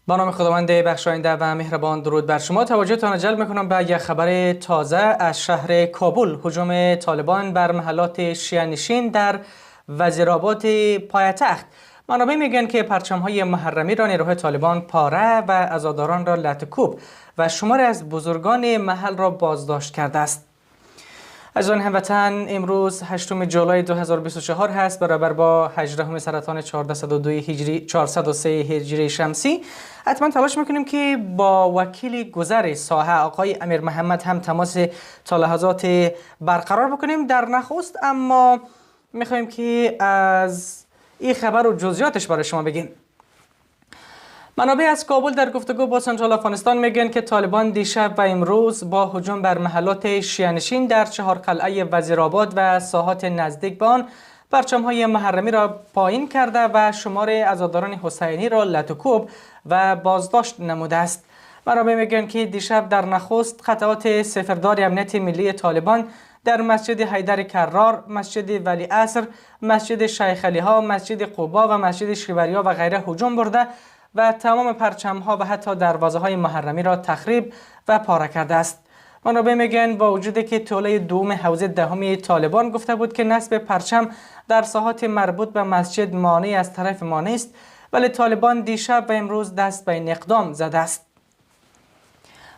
با نام خداوند بخشاینده و مهربان، درود بر شما. توجهتان جلب میکنم به یک خبر تازه از شهر کابل. هجوم طالبان بر محلات شیعه نشین در وزیرآباد پایتخت. منابع میگن که پرچم‌های محرمی را نیروهای طالبان پاره و عزاداران را لطه‌کوب و شماری از بزرگان محل را بازداشت کرده است. عزیزان هموطن، امروز 8 جولای 2024 هست، برابر با 18 سرطان 1402 هجری 403 هجری شمسی. حتما تلاش میکنیم که با وکیل گذر ساحه آقای امیر محمد هم تماس تا لحظات برقرار بکنیم در نخست، اما میخوایم که از این خبر و جزئیاتش برای شما بگیم. منابع از کابل در گفتگو با سنترال افغانستان میگن که طالبان دیشب و امروز با هجوم بر محلات شیعه نشین در 4 قلعه وزیرآباد و ساحات نزدیک به آن پرچم‌های محرمی را پایین کرده و شمار عزاداران حسینی را لطه‌کوب و بازداشت نموده است. منابع میگن که دیشب در نخست قطعات سفردار امنیت ملی طالبان در مسجد حیدر کرار، مسجد ولی عصر، مسجد شیخ علیها، مسجد قبا و مسجد شیوریا و غیره هجوم برده و تمام پرچم‌ها و حتی دروازه‌های محرمی را تخریب و پاره کرده است. منابع میگن با وجودی که توله دوم حوزه دهمی طالبان گفته بود که نصب پرچم در ساحات مربوط به مسجد مانع از طرف ما نیست، ولی طالبان دیشب و امروز دست به این اقدام زده است.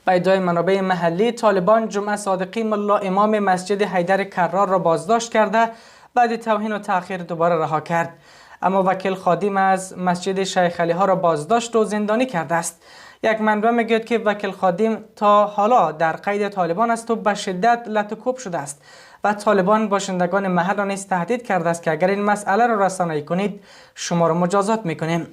با ادعای منابع محلی، طالبان جمعه صادقی ملا امام مسجد حیدر کرار را بازداشت کرده بعد توهین و تأخیر دوباره رها کرد، اما وکیل خادم از مسجد شیخ علیها را بازداشت و زندانی کرده است. یک منبع میگوید که وکیل خادم تا حالا در قید طالبان است و به شدت لطه‌کوب شده است و طالبان باشندگان محل را نیز تهدید کرده است که اگر این مسئله را رسانه‌ای کنید شما را مجازات میکنیم.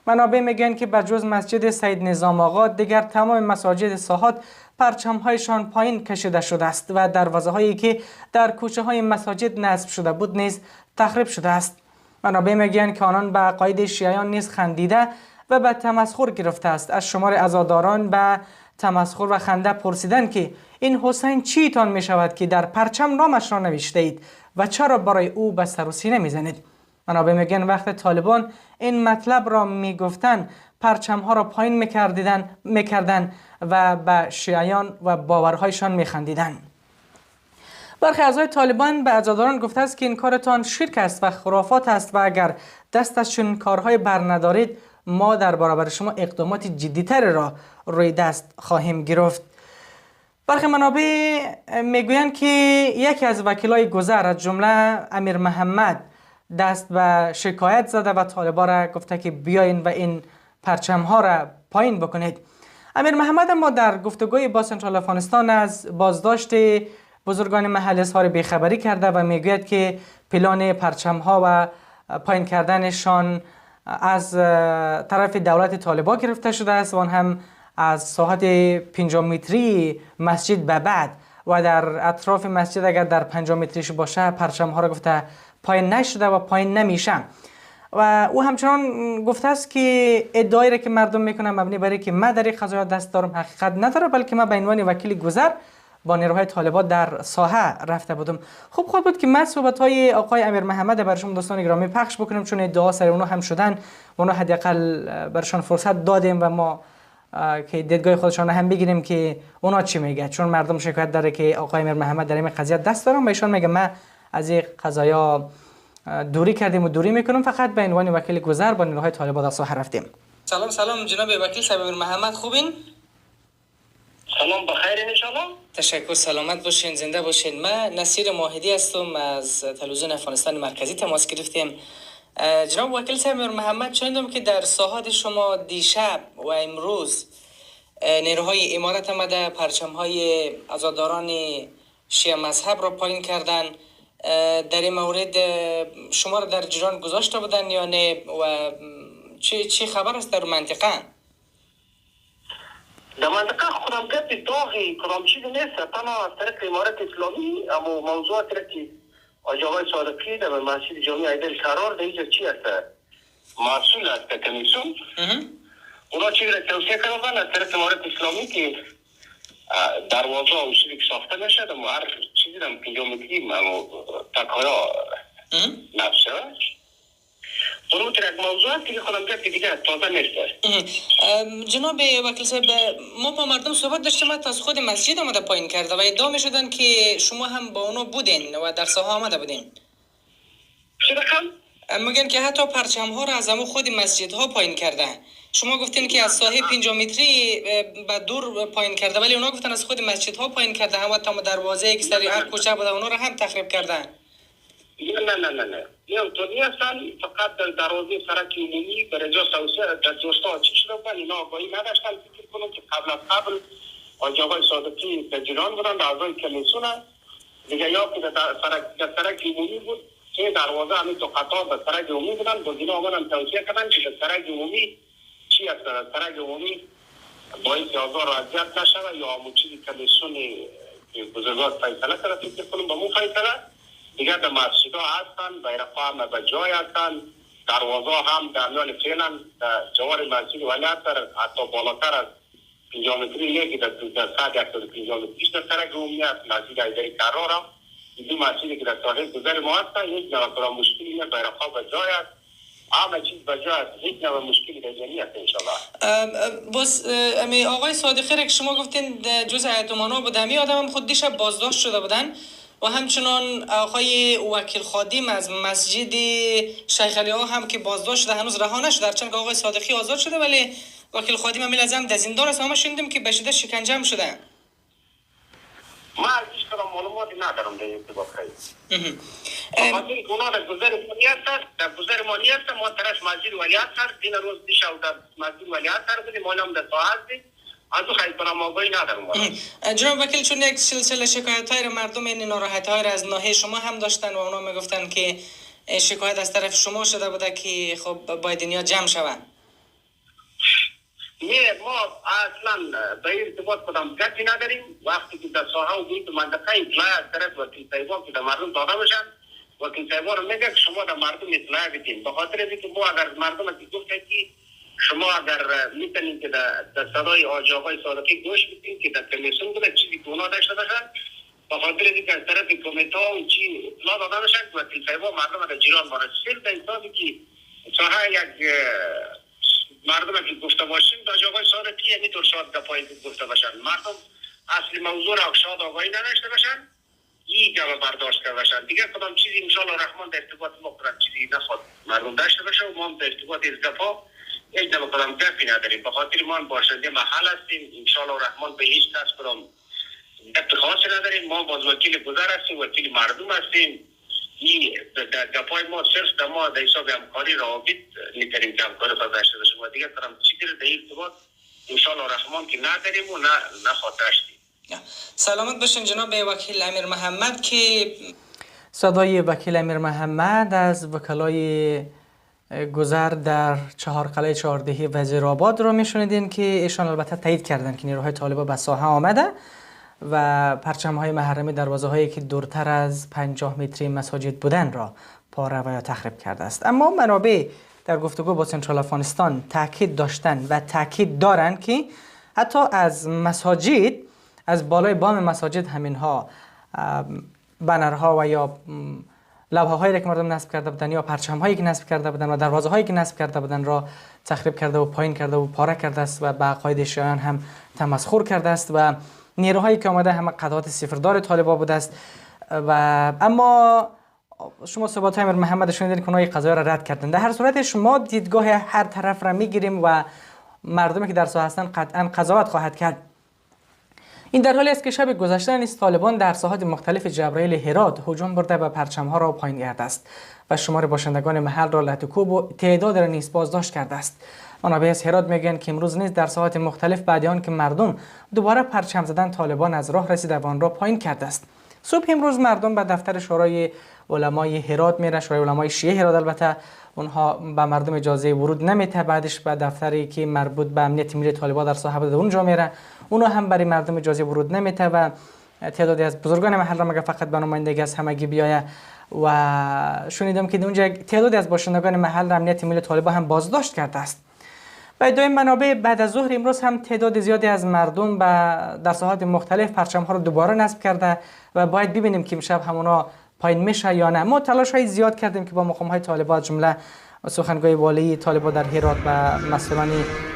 منابع میگن که بجز مسجد سید نظام آقا دیگر تمام مساجد ساحات پرچم‌هایشان پایین کشیده شده است و دروازه‌هایی که در کوچه‌های مساجد نصب شده بود نیز تخریب شده است. منابع میگن که آنان به عقاید شیعیان نیز خندیده و به تمسخر گرفته است. از شمار عزاداران به تمسخر و خنده پرسیدن که این حسین چیتان می شود که در پرچم نامش را نوشته اید و چرا برای او به سر و سینه میزنید؟ منابع میگن وقت طالبان این مطلب را میگفتن پرچم ها را پایین میکردن و به شیعیان و باورهایشان میخندیدن. برخی اعضای طالبان به عزاداران گفته است که این کارتان شرک است و خرافات است و اگر دست از چنین کارهای بر ندارید ما در برابر شما اقدامات جدی‌تر را روی دست خواهیم گرفت. برخی منابع میگویند که یکی از وکیلای گذر از جمله امیر محمد دست به شکایت زده و طالبان را گفته که بیاین و این پرچم ها را پایین بکنید. امیر محمد ما در گفتگوی با سنترال افغانستان از بازداشت بزرگان محل اظهار بیخبری کرده و میگوید که پلان پرچم ها و پایین کردنشان از طرف دولت طالبان گرفته شده است و آن هم از ساحت 50 متری مسجد به بعد و در اطراف مسجد اگر در 50 متریش باشه پرچم ها را گفته پایین نشده و پایین نمیشه. و او همچنان گفته است که ادعایی را که مردم میکنن مبنی بر که من در این قضایا دست دارم حقیقت نداره، بلکه من به عنوان وکیل گذر با نیروهای طالبان در ساحه رفته بودم. خود بود که من صحبت‌های آقای امیر محمد برای شما دوستان گرامی پخش بکنم، چون ادعا سر اونها هم شدن و اونها حداقل برشان فرصت دادیم و ما که دیدگاه خودشان هم بگیریم که اونا چی میگه، چون مردم شکایت داره که آقای امیر محمد در این قضیه دست دارم و ایشان میگه من از این قضایا دوری کردیم و دوری میکنم، فقط به عنوان وکیل گذر با نیروهای طالبان در ساحه رفتیم. سلام جناب وکیل صاحب امیر محمد، خوبین؟ سلام بخیر انشالله. تشکر، سلامت باشین، زنده باشین. من نصیر ماهدی هستم از تلویزیون افغانستان مرکزی تماس گرفتیم. جناب وکیل صاحب امیر محمد، شنیدم که در ساحات شما دیشب و امروز نیروهای امارت آمده پرچم‌های عزاداران شیعه مذهب را پایین کردن. در این مورد شما را در جریان گذاشته بودن یا نه و چی خبر است در منطقه؟ در منطقه خودم گفت داغی کدام چیزی نیست، تنها از طریق امارت اسلامی اما موضوعاتی را که آقای صادقی در مسجد جامع حیدر کرار در اینجا چی است مسئول است کمیسیون اونا چیزی را توصیه کردن از طریق امارت اسلامی که دروازه و چیزی که ساخته نشد اما هر چیزی را 50 متری تکایا نفسه اون یک موضوع است که خودم گفت دیگه تازه نیست. جناب وکیل صاحب، ما با مردم صحبت داشتیم تا از خود مسجد آمده پایین کرده و ادعا می‌شدن که شما هم با اونا بودین و در ساحه آمده بودین. چی رقم؟ میگن که حتی پرچم ها را از همون خود مسجد ها پایین کرده. شما گفتین که از ساحه 5 متری به دور پایین کرده، ولی اونا گفتن از خود مسجد ها پایین کرده، هم تا دروازه که سری هر کوچه بوده اونا را هم تخریب کرده. نه یه طوری هستن، فقط در دروازه سرک عمومی برای جا توسعه در جوستا چی شده بودن، اینا آگاهی نداشتن. فکر کنم که قبل آقای صادقی در جیران بودن، اعضای کمیسیون دیگه، یا که در سرک عمومی بود که دروازه همین تو قطار در سرک عمومی بودن، گزینه آمدن توسعه کردن که در سرک عمومی چی هست، در سرک عمومی باعث آزار و اذیت نشود یا همون چیزی کمیسیون بزرگوار فیصله کرده. فکر کنم به مو فیصله دیگه در مسجد ها هستن، بیرقا هم به جای هستن، دروازه هم در میان فعلا در جوار مسجد ولی حتی بالاتر از 5 متری نه که در ساعت 150 متریش در سرک عمومی هست. مسجد اداری قرار هم این مسجدی که در ساحل گذر ما هستن، یک نوع مشکلی نه، بیرقا به جای هست، همه چیز به جای هست، یک نوع مشکلی در جمعی هست انشاءالله. بس امی آقای صادقی را که شما گفتین جز ایتمانا بود، امی آدم هم خود دیشب بازداشت شده بودن و همچنان آقای وکیل خادم از مسجد شیخ علی ها هم که بازداشت شده، هنوز رها نشده، هرچند که آقای صادقی آزاد شده ولی وکیل خادم هم لازم در زندان است. ما شنیدیم که به شدت شکنجه هم شده. ما از هیچ کدام معلوماتی ندارم در این ارتباط خیلی. خاطر اونا در گذر مالی هست، در گذر مالی هست، ما طرف مسجد ولیعت هست، این روز دیشب در مسجد ولیعت هست بودیم، ما هم در ساحه هستیم، از او خیلی کنم آگاهی ندارم. جناب وکیل، چون یک سلسله شکایت های مردم این ناراحت های از ناحیه شما هم داشتن و اونا میگفتن که شکایت از طرف شما شده بوده که خب باید اینیا جمع شوند. نه، ما اصلا به این ارتباط کدام گپی نداریم. وقتی که در ساحه و بیت منطقه اطلاع از طرف وکیل صاحبان که در مردم داده بشن، وکیل صاحبان رو میگه که شما در مردم اطلاع بدین، به خاطر اینکه ما اگر مردم که گفته که شما اگر میتونید که در صدای آقای صادقی گوش بدین که در کمیسیون بوده چیزی که اونا داشته باشن، به خاطر اینکه از طرف کمیته ها و چی اطلاع داده بشن که وکیل صاحبان مردم در جیران باره صرف در حسابی که ساحه یک مردم که گفته باشیم در آقای صادقی اینطور شاد دفاعی گفته باشن، مردم اصلی موضوع را شاد آقایی نداشته باشن، این جواب برداشت کرده باشن. دیگه کدام چیزی انشاءالله رحمان در ارتباط ما چیزی نخواد مردم داشته باشه و ما هم در ارتباط از دفاع یک دفعه کدام گپی نداریم. به خاطر ما باشنده محل هستیم، انشاءالله رحمان به هیچ کس کدام گپ خاصی نداریم. ما باز وکیل گذر هستیم، وکیل مردم هستیم. این دفاع ما صرف در ما در حساب همکاری روابط میتونیم که همکاری خواهد داشته باشیم و دیگه کدام چیزی در ارتباط انشاءالله رحمان که نداریم و نخواد داشتیم. سلامت باشین جناب وکیل امیر محمد. که صدای وکیل امیر محمد از وکلای گذر در چهارقلعه چهاردهی وزیرآباد رو میشنیدین که ایشان البته تایید کردن که نیروهای طالبان به ساحه آمده و پرچم‌های محرمی دروازه‌هایی که دورتر از 50 متری مساجد بودن را پاره و یا تخریب کرده است. اما منابع در گفتگو با سنترال افغانستان تاکید داشتن و تاکید دارند که حتی از مساجد، از بالای بام مساجد همینها بنرها و یا لوحه هایی که مردم نصب کرده بودن یا پرچم هایی که نصب کرده بودن و دروازه هایی که نصب کرده بودن را تخریب کرده و پایین کرده و پاره کرده است و به عقاید شیعیان هم تمسخر کرده است و نیروهایی که آمده همه قطعات صفردار طالبان بوده است. و اما شما صحبت امیر محمد شنیدین که اونها این قضایا را رد کردن. در هر صورت شما دیدگاه هر طرف را میگیریم و مردمی که در ساحه هستند قطعا قضاوت خواهد کرد. این در حالی است که شب گذشته نیز طالبان در ساحات مختلف جبرائیل هرات هجوم برده و پرچم‌ها را پایین کرده است و شمار باشندگان محل را لطوکوب و تعداد را نیز بازداشت کرده است. منابع از هرات میگن که امروز نیز در ساحات مختلف بعد آن که مردم دوباره پرچم زدن طالبان از راه رسیده و آن را پایین کرده است. صبح امروز مردم به دفتر شورای علمای هرات میرن، شورای علمای شیعه هرات. البته اونها به مردم اجازه ورود نمیده، بعدش به دفتری که مربوط به امنیت ملی طالبان در ساحه بوده اونجا میره، اونها هم برای مردم اجازه ورود نمیده و تعدادی از بزرگان محل را مگه فقط به نمایندگی از همگی بیایه و شنیدم که اونجا تعدادی از باشندگان محل را امنیت ملی طالبان هم بازداشت کرده است. و ادعای منابع بعد از ظهر امروز هم تعداد زیادی از مردم در ساحات مختلف پرچم‌ها رو دوباره نصب کرده و باید ببینیم که امشب همونا پایین میشه یا نه. ما تلاش های زیاد کردیم که با مقام‌های طالبان جمله سخنگوی والی طالبان در هرات و مسئولان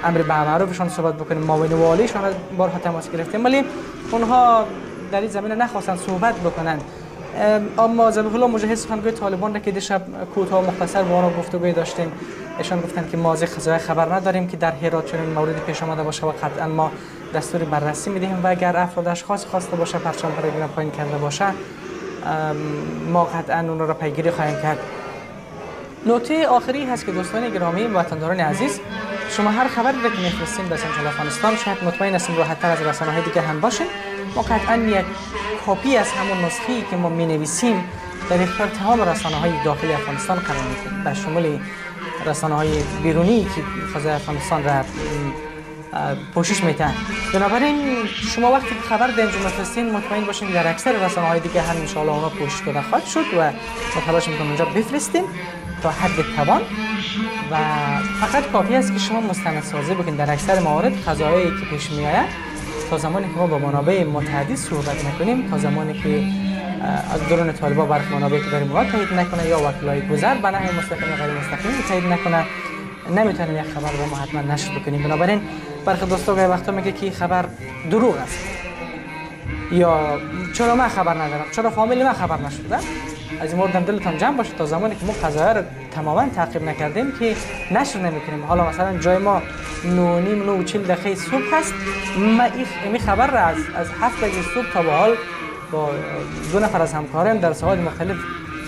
امر به معروفشان صحبت بکنیم، معاون والیشان بارها تماس گرفتیم ولی اونها در این زمینه نخواستند صحبت بکنند. اما ذبیح الله مجاهد سخنگوی طالبان را که دیشب کوتاه و مختصر با آنها گفتگوی داشتیم، ایشان گفتند که ما از قضیه خبر نداریم که در هرات چنین موردی پیش آمده باشه و قطعا ما دستور بررسی میدهیم و اگر افراد اشخاص خواسته باشه پرچم برای پایین کرده باشه ما قطعا اون را پیگیری خواهیم کرد. نکته آخری هست که دوستان گرامی و وطنداران عزیز، شما هر خبری را که میفرستیم در سنترال افغانستان شاید مطمئن هستیم راحت‌تر از رسانه‌های دیگه هم باشه. ما قطعا یک کپی از همون نسخه‌ای که ما می‌نویسیم در اختیار تمام رسانه‌های داخلی افغانستان قرار میدیم، به شمول رسانه‌های بیرونی که فضای افغانستان را پوشش میدن. بنابراین شما وقتی که خبر در اینجا میفرستین مطمئن باشین در اکثر رسانه‌های دیگه هم ان شاء الله اونا پوشش داده خواهد شد و ما تلاش می‌کنیم اونجا بفرستیم تا حد توان و فقط کافی است که شما مستندسازی بکنید. در اکثر موارد قضایایی که پیش میآید تا زمانی که ما با منابع متعدد صحبت نکنیم، تا زمانی که از درون طالبان برخی منابعی که داریم ما تایید نکنه یا وکلای گذر به نحو مستقیم یا غیر مستقیم تایید نکنه، نمیتونیم یک خبر رو ما حتما نشر بکنیم. بنابراین برخی دوستا گاهی وقتا میگه که خبر دروغ است یا چرا من خبر ندارم، چرا فامیل من خبر نشده. از این مورد دلتان جمع باشه تا زمانی که ما قضایا رو تماما تعقیب نکردیم که نشر نمیکنیم. حالا مثلا جای ما 9:40 صبح هست، ما این خبر را از 7 بجه صبح تا به حال با 2 نفر از همکارم در ساعات مختلف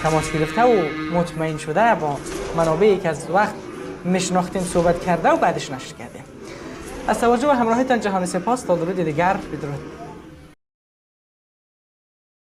تماس گرفته و مطمئن شده با منابعی که از وقت میشناختیم صحبت کرده و بعدش نشر کردیم. از توجه و همراهیتان جهان سپاس. تا درود دیگر، بدرود.